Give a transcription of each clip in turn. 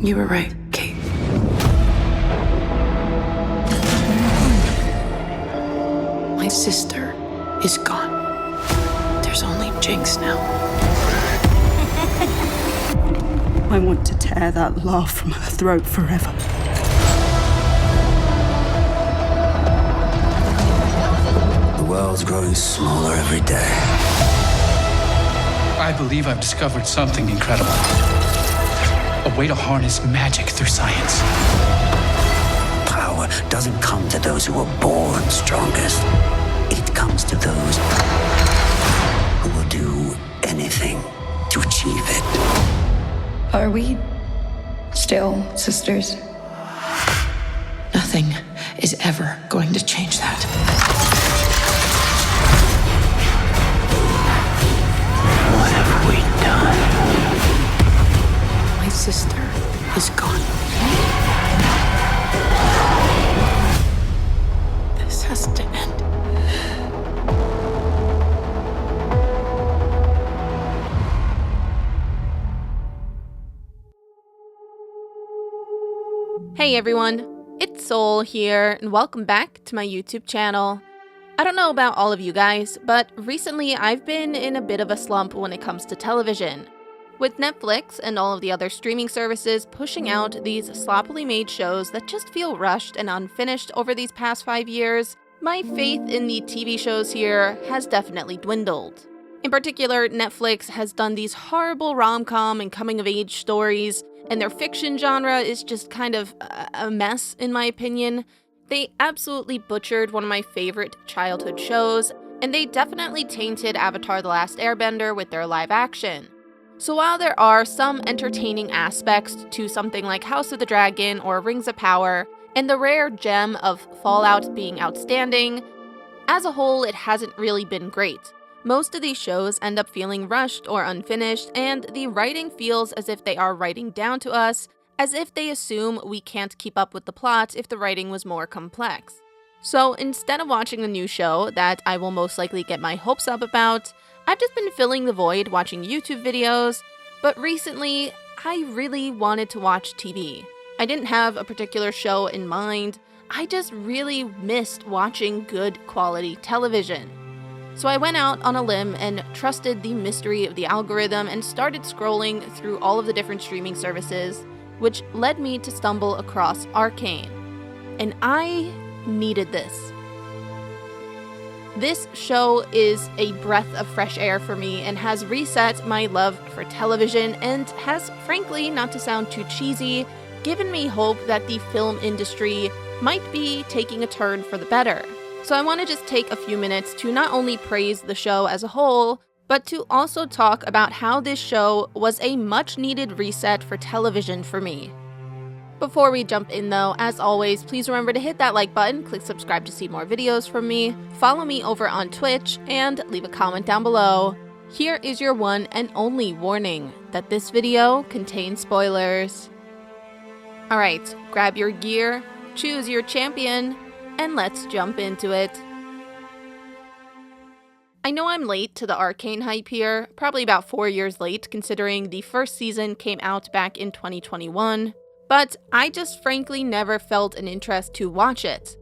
You were right, Kate. My sister is gone. There's only Jinx now. I want to tear that laugh from her throat forever. The world's growing smaller every day. I believe I've discovered something incredible. A way to harness magic through science. Power doesn't come to those who are born strongest. It comes to those who will do anything to achieve it. Are we still sisters? Nothing is ever going to change that. What have we done? My sister is gone. This has to end. Hey everyone, it's Soul here, and welcome back to my YouTube channel. I don't know about all of you guys, but recently I've been in a bit of a slump when it comes to television. With Netflix and all of the other streaming services pushing out these sloppily made shows that just feel rushed and unfinished over these past 5 years, my faith in the TV shows here has definitely dwindled. In particular, Netflix has done these horrible rom-com and coming-of-age stories, and their fiction genre is just kind of a mess, in my opinion. They absolutely butchered one of my favorite childhood shows, and they definitely tainted Avatar: The Last Airbender with their live action. So while there are some entertaining aspects to something like House of the Dragon or Rings of Power, and the rare gem of Fallout being outstanding, as a whole it hasn't really been great. Most of these shows end up feeling rushed or unfinished, and the writing feels as if they are writing down to us, as if they assume we can't keep up with the plot if the writing was more complex. So instead of watching the new show that I will most likely get my hopes up about, I've just been filling the void watching YouTube videos, but recently I really wanted to watch TV. I didn't have a particular show in mind, I just really missed watching good quality television. So I went out on a limb and trusted the mystery of the algorithm and started scrolling through all of the different streaming services, which led me to stumble across Arcane. And I needed this. This show is a breath of fresh air for me and has reset my love for television and has, frankly, not to sound too cheesy, given me hope that the film industry might be taking a turn for the better. So I want to just take a few minutes to not only praise the show as a whole, but to also talk about how this show was a much-needed reset for television for me. Before we jump in though, as always, please remember to hit that like button, click subscribe to see more videos from me, follow me over on Twitch, and leave a comment down below. Here is your one and only warning that this video contains spoilers. Alright, grab your gear, choose your champion, and let's jump into it. I know I'm late to the Arcane hype here, probably about 4 years late considering the first season came out back in 2021, but I just frankly never felt an interest to watch it.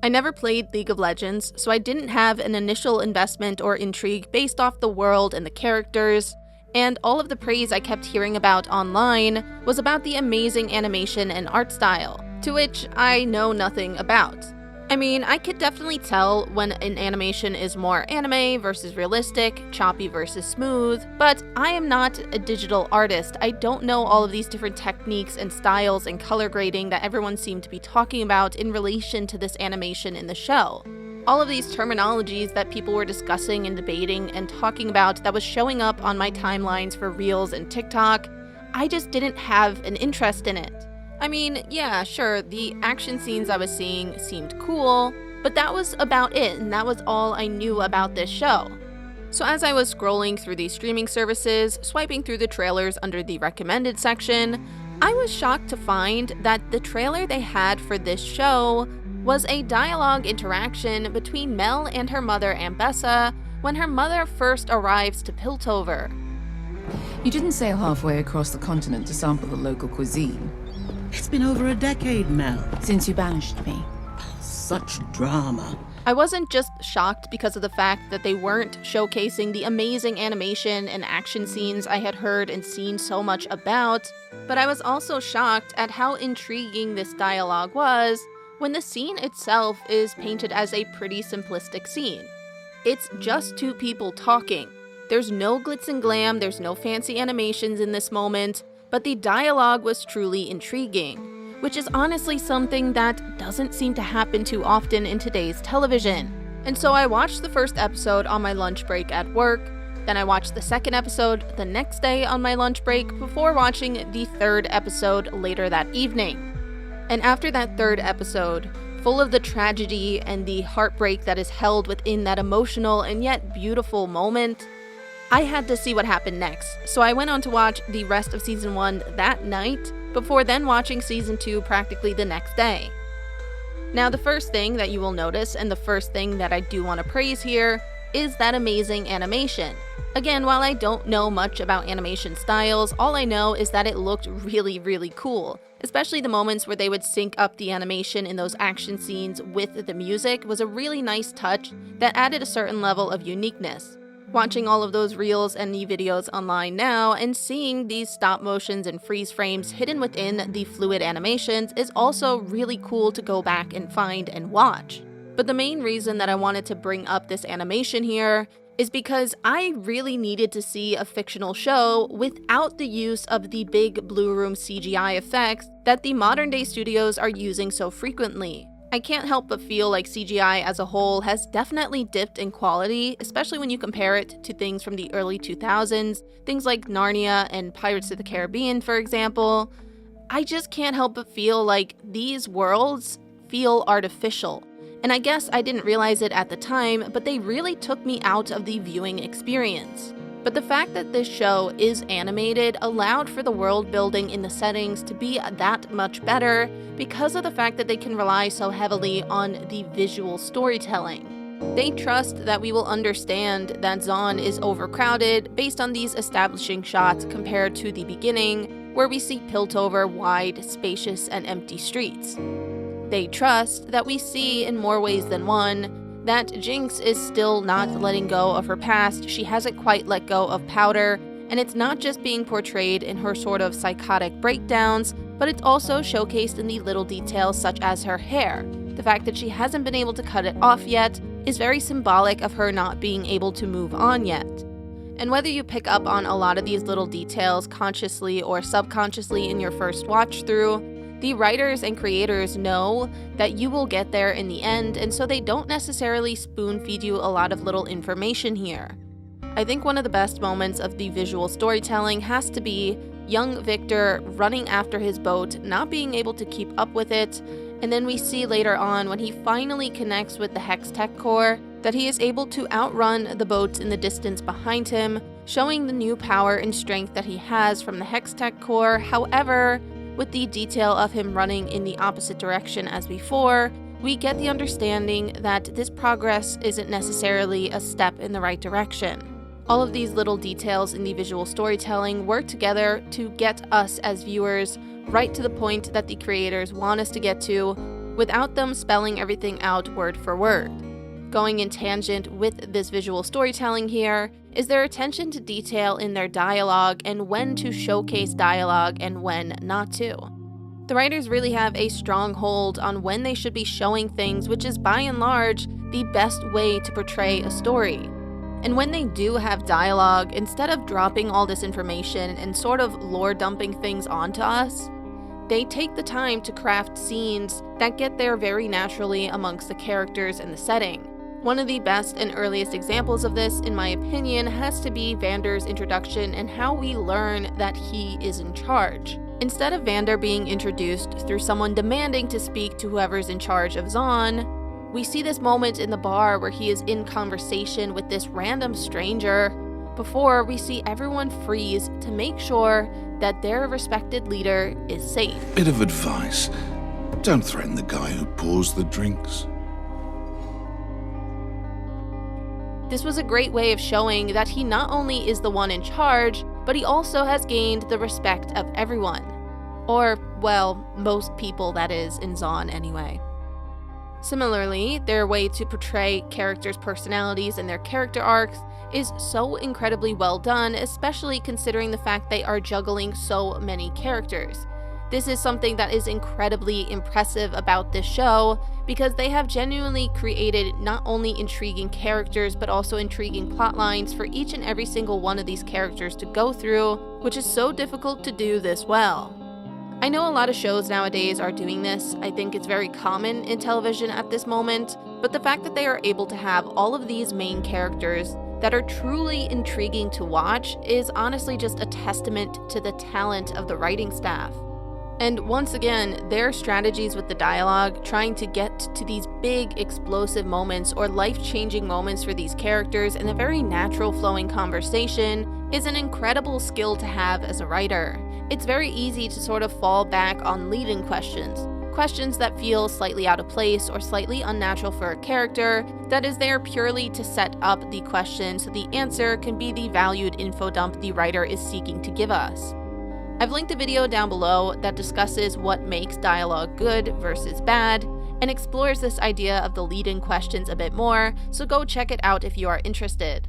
I never played League of Legends, so I didn't have an initial investment or intrigue based off the world and the characters, and all of the praise I kept hearing about online was about the amazing animation and art style, to which I know nothing about. I mean, I could definitely tell when an animation is more anime versus realistic, choppy versus smooth, but I am not a digital artist. I don't know all of these different techniques and styles and color grading that everyone seemed to be talking about in relation to this animation in the show. All of these terminologies that people were discussing and debating and talking about that was showing up on my timelines for Reels and TikTok, I just didn't have an interest in it. I mean, yeah, sure, the action scenes I was seeing seemed cool, but that was about it, and that was all I knew about this show. So as I was scrolling through these streaming services, swiping through the trailers under the recommended section, I was shocked to find that the trailer they had for this show was a dialogue interaction between Mel and her mother Ambessa when her mother first arrives to Piltover. You didn't sail halfway across the continent to sample the local cuisine. It's been over a decade, Mel. Since you banished me. Such drama. I wasn't just shocked because of the fact that they weren't showcasing the amazing animation and action scenes I had heard and seen so much about, but I was also shocked at how intriguing this dialogue was when the scene itself is painted as a pretty simplistic scene. It's just two people talking. There's no glitz and glam, there's no fancy animations in this moment, but the dialogue was truly intriguing, which is honestly something that doesn't seem to happen too often in today's television. And so I watched the first episode on my lunch break at work, then I watched the second episode the next day on my lunch break before watching the third episode later that evening. And after that third episode, full of the tragedy and the heartbreak that is held within that emotional and yet beautiful moment, I had to see what happened next. So I went on to watch the rest of season 1 that night, before then watching season 2 practically the next day. Now, the first thing that you will notice, and the first thing that I do want to praise here, is that amazing animation. Again, while I don't know much about animation styles, all I know is that it looked really, really cool. Especially the moments where they would sync up the animation in those action scenes with the music was a really nice touch that added a certain level of uniqueness. Watching all of those reels and new videos online now and seeing these stop motions and freeze frames hidden within the fluid animations is also really cool to go back and find and watch. But the main reason that I wanted to bring up this animation here is because I really needed to see a fictional show without the use of the big blue room CGI effects that the modern day studios are using so frequently. I can't help but feel like CGI as a whole has definitely dipped in quality, especially when you compare it to things from the early 2000s, things like Narnia and Pirates of the Caribbean, for example. I just can't help but feel like these worlds feel artificial. And I guess I didn't realize it at the time, but they really took me out of the viewing experience. But the fact that this show is animated allowed for the world building in the settings to be that much better because of the fact that they can rely so heavily on the visual storytelling. They trust that we will understand that Zon is overcrowded based on these establishing shots compared to the beginning, where we see Piltover wide, spacious, and empty streets. They trust that we see in more ways than one that Jinx is still not letting go of her past. She hasn't quite let go of Powder, and it's not just being portrayed in her sort of psychotic breakdowns, but it's also showcased in the little details such as her hair. The fact that she hasn't been able to cut it off yet is very symbolic of her not being able to move on yet. And whether you pick up on a lot of these little details consciously or subconsciously in your first watch through, the writers and creators know that you will get there in the end, and so they don't necessarily spoon-feed you a lot of little information here. I think one of the best moments of the visual storytelling has to be young Victor running after his boat, not being able to keep up with it, and then we see later on when he finally connects with the Hex Tech Core that he is able to outrun the boats in the distance behind him, showing the new power and strength that he has from the Hex Tech Core. However, with the detail of him running in the opposite direction as before, we get the understanding that this progress isn't necessarily a step in the right direction. All of these little details in the visual storytelling work together to get us as viewers right to the point that the creators want us to get to, without them spelling everything out word for word. Going in tangent with this visual storytelling here is their attention to detail in their dialogue and when to showcase dialogue and when not to. The writers really have a strong hold on when they should be showing things, which is by and large the best way to portray a story. And when they do have dialogue, instead of dropping all this information and sort of lore dumping things onto us, they take the time to craft scenes that get there very naturally amongst the characters and the setting. One of the best and earliest examples of this, in my opinion, has to be Vander's introduction and how we learn that he is in charge. Instead of Vander being introduced through someone demanding to speak to whoever's in charge of Zon, we see this moment in the bar where he is in conversation with this random stranger before we see everyone freeze to make sure that their respected leader is safe. Bit of advice. Don't threaten the guy who pours the drinks. This was a great way of showing that he not only is the one in charge, but he also has gained the respect of everyone. Or, well, most people, that is, in Zaun anyway. Similarly, their way to portray characters' personalities and their character arcs is so incredibly well done, especially considering the fact they are juggling so many characters. This is something that is incredibly impressive about this show, because they have genuinely created not only intriguing characters, but also intriguing plot lines for each and every single one of these characters to go through, which is so difficult to do this well. I know a lot of shows nowadays are doing this. I think it's very common in television at this moment, but the fact that they are able to have all of these main characters that are truly intriguing to watch is honestly just a testament to the talent of the writing staff. And once again, their strategies with the dialogue, trying to get to these big explosive moments or life-changing moments for these characters in a very natural flowing conversation, is an incredible skill to have as a writer. It's very easy to sort of fall back on leading questions that feel slightly out of place or slightly unnatural for a character that is there purely to set up the question so the answer can be the valued info dump the writer is seeking to give us. I've linked a video down below that discusses what makes dialogue good versus bad, and explores this idea of the lead-in questions a bit more, so go check it out if you are interested.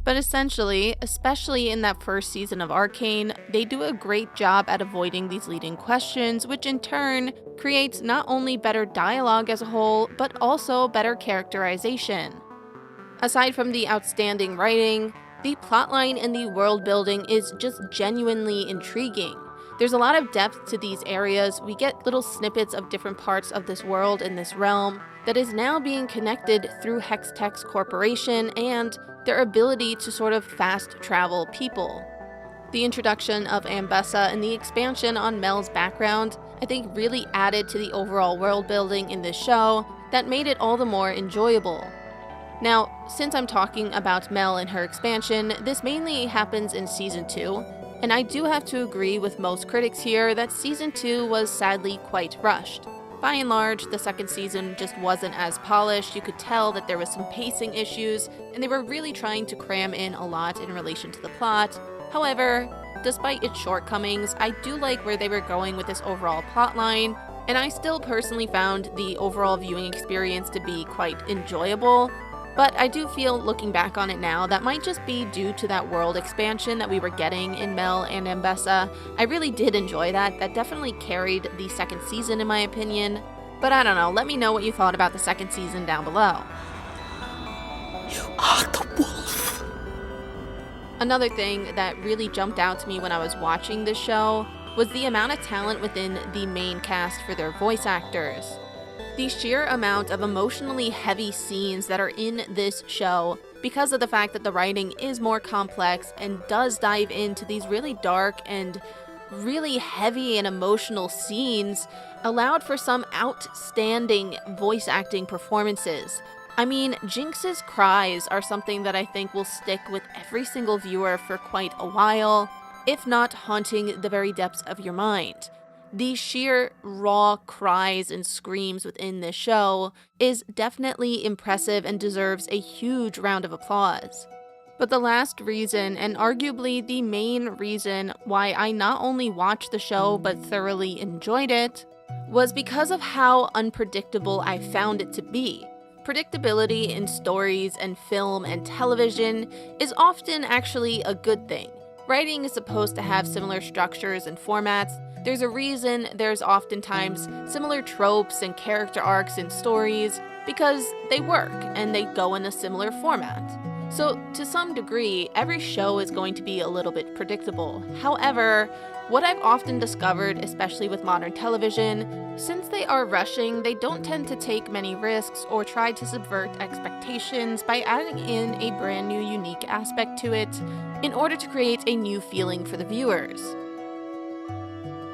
But essentially, especially in that first season of Arcane, they do a great job at avoiding these leading questions, which in turn creates not only better dialogue as a whole, but also better characterization. Aside from the outstanding writing, the plotline and the world building is just genuinely intriguing. There's a lot of depth to these areas. We get little snippets of different parts of this world and this realm that is now being connected through Hextech's corporation and their ability to sort of fast travel people. The introduction of Ambessa and the expansion on Mel's background, I think, really added to the overall world building in this show that made it all the more enjoyable. Now, since I'm talking about Mel and her expansion, this mainly happens in Season 2, and I do have to agree with most critics here that Season 2 was sadly quite rushed. By and large, the second season just wasn't as polished. You could tell that there was some pacing issues, and they were really trying to cram in a lot in relation to the plot. However, despite its shortcomings, I do like where they were going with this overall plotline, and I still personally found the overall viewing experience to be quite enjoyable. But I do feel, looking back on it now, that might just be due to that world expansion that we were getting in Mel and Ambessa. I really did enjoy that. That definitely carried the second season in my opinion. But I don't know, let me know what you thought about the second season down below. You are the wolf. Another thing that really jumped out to me when I was watching this show was the amount of talent within the main cast for their voice actors. The sheer amount of emotionally heavy scenes that are in this show, because of the fact that the writing is more complex and does dive into these really dark and really heavy and emotional scenes, allowed for some outstanding voice acting performances. I mean, Jinx's cries are something that I think will stick with every single viewer for quite a while, if not haunting the very depths of your mind. The sheer raw cries and screams within this show is definitely impressive and deserves a huge round of applause. But the last reason, and arguably the main reason why I not only watched the show but thoroughly enjoyed it, was because of how unpredictable I found it to be. Predictability in stories and film and television is often actually a good thing. Writing is supposed to have similar structures and formats. There's a reason there's oftentimes similar tropes and character arcs in stories, because they work and they go in a similar format. So to some degree, every show is going to be a little bit predictable. However, what I've often discovered, especially with modern television, since they are rushing, they don't tend to take many risks or try to subvert expectations by adding in a brand new unique aspect to it in order to create a new feeling for the viewers.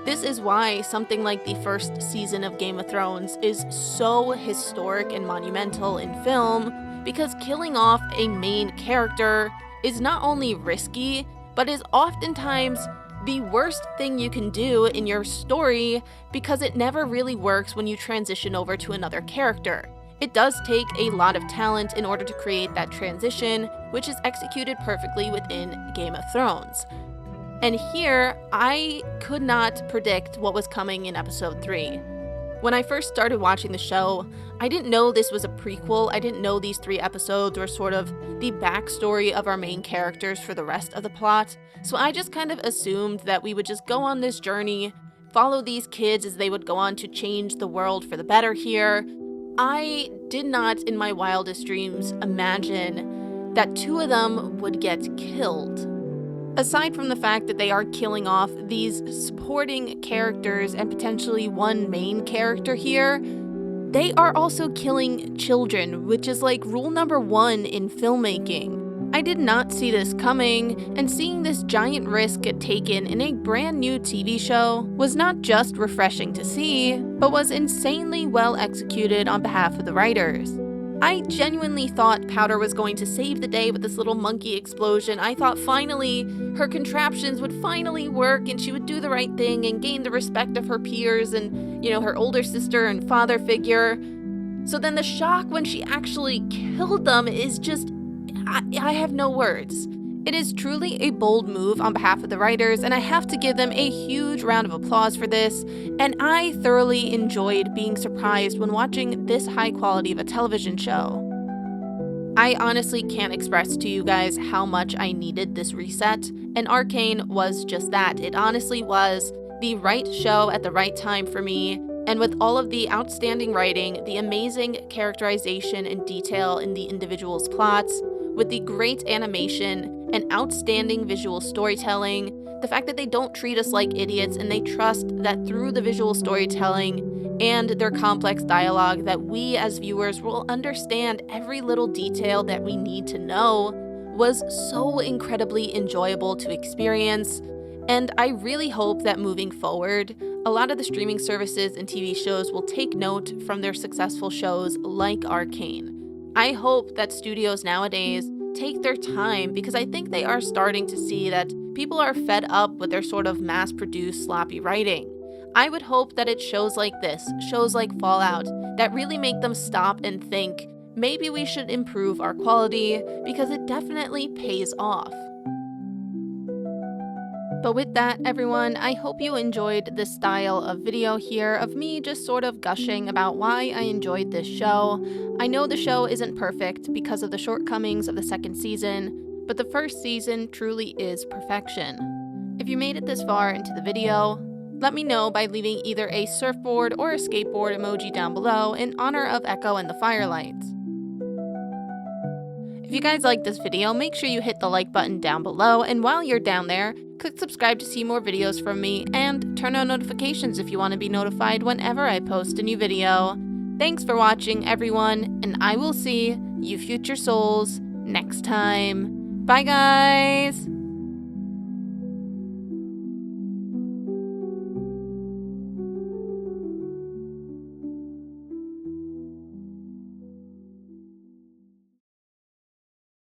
This is why something like the first season of Game of Thrones is so historic and monumental in film, because killing off a main character is not only risky, but is oftentimes the worst thing you can do in your story, because it never really works when you transition over to another character. It does take a lot of talent in order to create that transition, which is executed perfectly within Game of Thrones. And here, I could not predict what was coming in episode 3. When I first started watching the show, I didn't know this was a prequel. I didn't know these 3 episodes were sort of the backstory of our main characters for the rest of the plot. So I just kind of assumed that we would just go on this journey, follow these kids as they would go on to change the world for the better here. I did not, in my wildest dreams, imagine that 2 of them would get killed. Aside from the fact that they are killing off these supporting characters and potentially one main character here, they are also killing children, which is like rule number 1 in filmmaking. I did not see this coming, and seeing this giant risk get taken in a brand new TV show was not just refreshing to see, but was insanely well executed on behalf of the writers. I genuinely thought Powder was going to save the day with this little monkey explosion. I thought finally her contraptions would finally work and she would do the right thing and gain the respect of her peers and, her older sister and father figure. So then the shock when she actually killed them is just, I have no words. It is truly a bold move on behalf of the writers, and I have to give them a huge round of applause for this, and I thoroughly enjoyed being surprised when watching this high quality of a television show. I honestly can't express to you guys how much I needed this reset, and Arcane was just that. It honestly was the right show at the right time for me, and with all of the outstanding writing, the amazing characterization and detail in the individuals' plots, with the great animation and outstanding visual storytelling, the fact that they don't treat us like idiots and they trust that through the visual storytelling and their complex dialogue that we as viewers will understand every little detail that we need to know, was so incredibly enjoyable to experience. And I really hope that moving forward, a lot of the streaming services and TV shows will take note from their successful shows like Arcane. I hope that studios nowadays take their time, because I think they are starting to see that people are fed up with their sort of mass-produced sloppy writing. I would hope that it's shows like this, shows like Fallout, that really make them stop and think, maybe we should improve our quality, because it definitely pays off. But with that, everyone, I hope you enjoyed this style of video here of me just sort of gushing about why I enjoyed this show. I know the show isn't perfect because of the shortcomings of the second season, but the first season truly is perfection. If you made it this far into the video, let me know by leaving either a surfboard or a skateboard emoji down below in honor of Echo and the Firelights. If you guys like this video, make sure you hit the like button down below, and while you're down there, click subscribe to see more videos from me, and turn on notifications if you want to be notified whenever I post a new video. Thanks for watching, everyone, and I will see you future souls next time. Bye, guys!